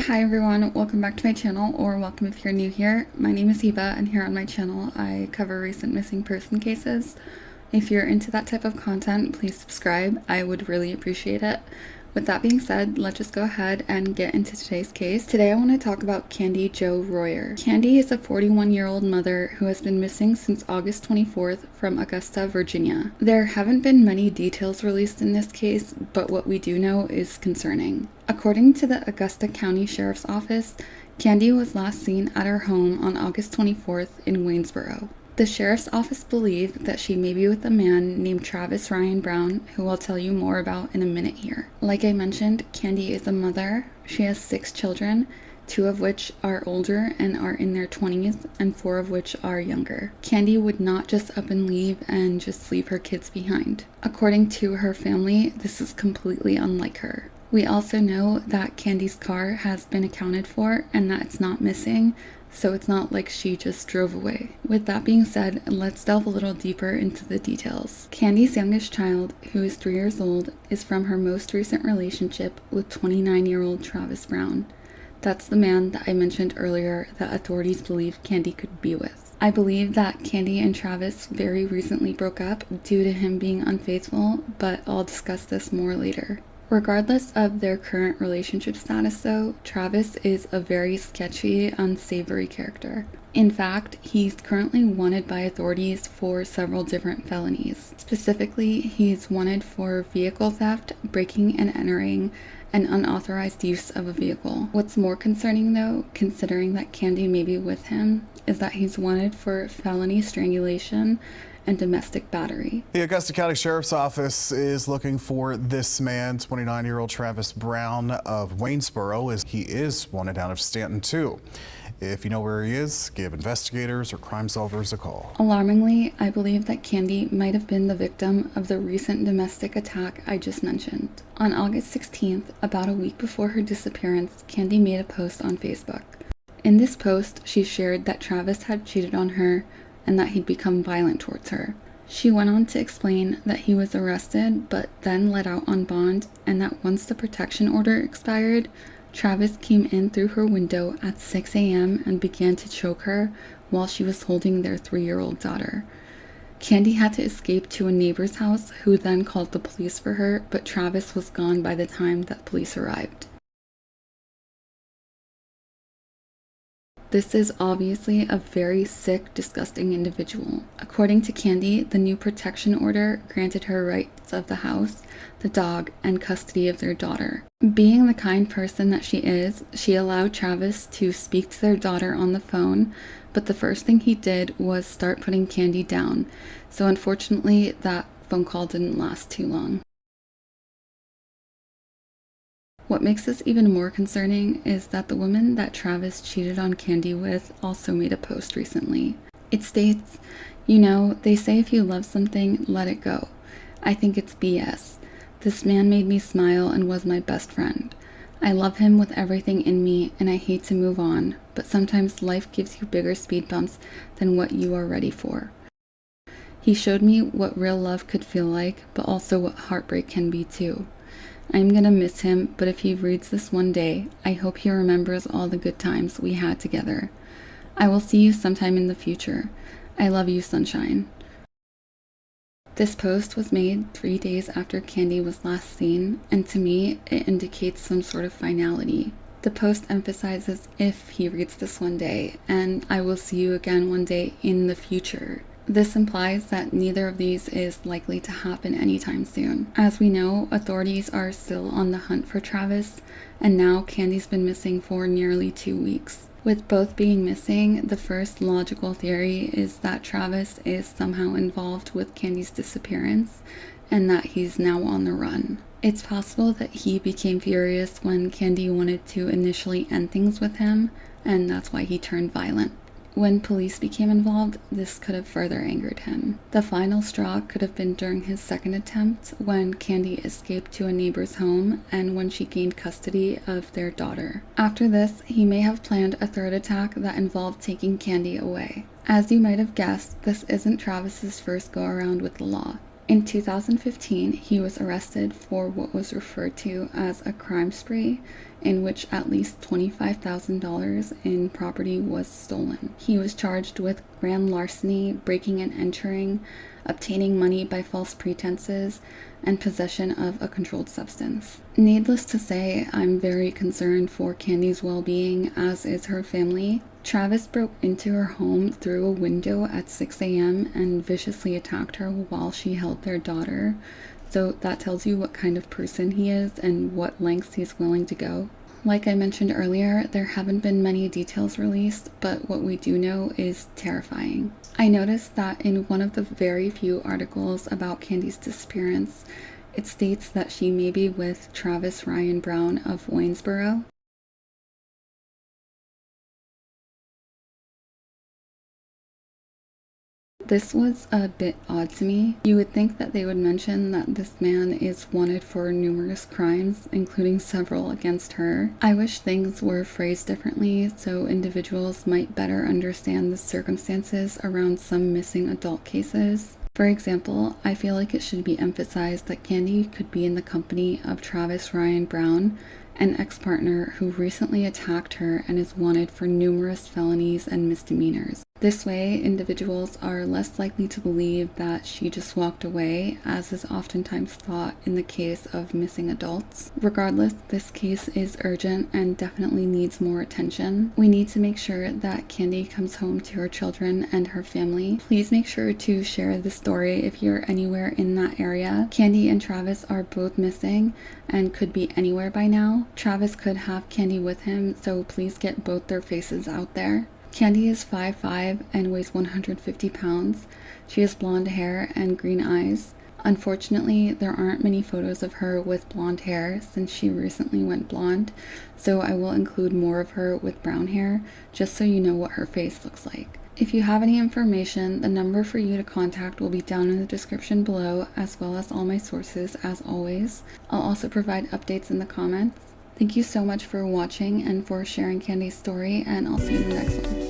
Hi everyone, welcome back to my channel, or welcome if you're new here. My name is Hiba, and here on my channel I cover recent missing person cases. If you're into that type of content, please subscribe. I would really appreciate it. With that being said, let's just go ahead and get into today's case. Today I want to talk about Candi Royer. Candi is a 41-year-old mother who has been missing since August 24th from Augusta, Virginia. There haven't been many details released in this case, but what we do know is concerning. According to the Augusta County Sheriff's Office, Candi was last seen at her home on August 24th in Waynesboro. The Sheriff's Office believed that she may be with a man named Travis Ryan Brown, who I'll tell you more about in a minute here. Like I mentioned, Candi is a mother. She has 6 children, 2 of which are older and are in their 20s, and 4 of which are younger. Candi would not just up and leave and just leave her kids behind. According to her family, this is completely unlike her. We also know that Candi's car has been accounted for and that it's not missing, so it's not like she just drove away. With that being said, let's delve a little deeper into the details. Candi's youngest child, who is 3 years old, is from her most recent relationship with 29-year-old Travis Brown. That's the man that I mentioned earlier that authorities believe Candi could be with. I believe that Candi and Travis very recently broke up due to him being unfaithful, but I'll discuss this more later. Regardless of their current relationship status though, Travis is a very sketchy, unsavory character. In fact, he's currently wanted by authorities for several different felonies. Specifically, he's wanted for vehicle theft, breaking and entering, and unauthorized use of a vehicle. What's more concerning though, considering that Candi may be with him, is that he's wanted for felony strangulation and domestic battery. The Augusta County Sheriff's Office is looking for this man, 29-year-old Travis Brown of Waynesboro, as he is wanted out of Stanton too. If you know where he is, give investigators or crime solvers a call. Alarmingly, I believe that Candi might have been the victim of the recent domestic attack I just mentioned. On August 16th, about a week before her disappearance, Candi made a post on Facebook. In this post, she shared that Travis had cheated on her and that he'd become violent towards her. She went on to explain that he was arrested but then let out on bond, and that once the protection order expired, Travis came in through her window at 6 a.m. and began to choke her while she was holding their 3-year-old daughter. Candi had to escape to a neighbor's house, who then called the police for her, but Travis was gone by the time that police arrived. This is obviously a very sick, disgusting individual. According to Candi, the new protection order granted her rights of the house, the dog, and custody of their daughter. Being the kind person that she is, she allowed Travis to speak to their daughter on the phone, but the first thing he did was start putting Candi down. So unfortunately, that phone call didn't last too long. What makes this even more concerning is that the woman that Travis cheated on Candi with also made a post recently. It states, "You know, they say if you love something, let it go. I think it's BS. This man made me smile and was my best friend. I love him with everything in me and I hate to move on, but sometimes life gives you bigger speed bumps than what you are ready for. He showed me what real love could feel like, but also what heartbreak can be too. I'm gonna miss him, but if he reads this one day, I hope he remembers all the good times we had together. I will see you sometime in the future. I love you, sunshine." This post was made 3 days after Candi was last seen, and to me, it indicates some sort of finality. The post emphasizes "if he reads this one day," and "I will see you again one day in the future." This implies that neither of these is likely to happen anytime soon. As we know, authorities are still on the hunt for Travis, and now Candi's been missing for nearly 2 weeks. With both being missing, the first logical theory is that Travis is somehow involved with Candi's disappearance, and that he's now on the run. It's possible that he became furious when Candi wanted to initially end things with him, and that's why he turned violent. When police became involved, this could have further angered him. The final straw could have been during his second attempt, when Candi escaped to a neighbor's home and when she gained custody of their daughter. After this, he may have planned a third attack that involved taking Candi away. As you might have guessed, this isn't Travis's first go-around with the law. In 2015, he was arrested for what was referred to as a crime spree, in which at least $25,000 in property was stolen. He was charged with grand larceny, breaking and entering, obtaining money by false pretenses, and possession of a controlled substance. Needless to say, I'm very concerned for Candi's well-being, as is her family. Travis broke into her home through a window at 6 a.m. and viciously attacked her while she held their daughter. So that tells you what kind of person he is and what lengths he's willing to go. Like I mentioned earlier, there haven't been many details released, but what we do know is terrifying. I noticed that in one of the very few articles about Candi's disappearance, it states that she may be with Travis Ryan Brown of Waynesboro. This was a bit odd to me. You would think that they would mention that this man is wanted for numerous crimes, including several against her. I wish things were phrased differently so individuals might better understand the circumstances around some missing adult cases. For example, I feel like it should be emphasized that Candi could be in the company of Travis Ryan Brown, an ex-partner who recently attacked her and is wanted for numerous felonies and misdemeanors. This way, individuals are less likely to believe that she just walked away, as is oftentimes thought in the case of missing adults. Regardless, this case is urgent and definitely needs more attention. We need to make sure that Candi comes home to her children and her family. Please make sure to share the story if you're anywhere in that area. Candi and Travis are both missing and could be anywhere by now. Travis could have Candi with him, so please get both their faces out there. Candi is 5'5" and weighs 150 pounds. She has blonde hair and green eyes. Unfortunately, there aren't many photos of her with blonde hair since she recently went blonde, so I will include more of her with brown hair, just so you know what her face looks like. If you have any information, the number for you to contact will be down in the description below, as well as all my sources as always. I'll also provide updates in the comments. Thank you so much for watching and for sharing Candi's story, and I'll see you in the next one.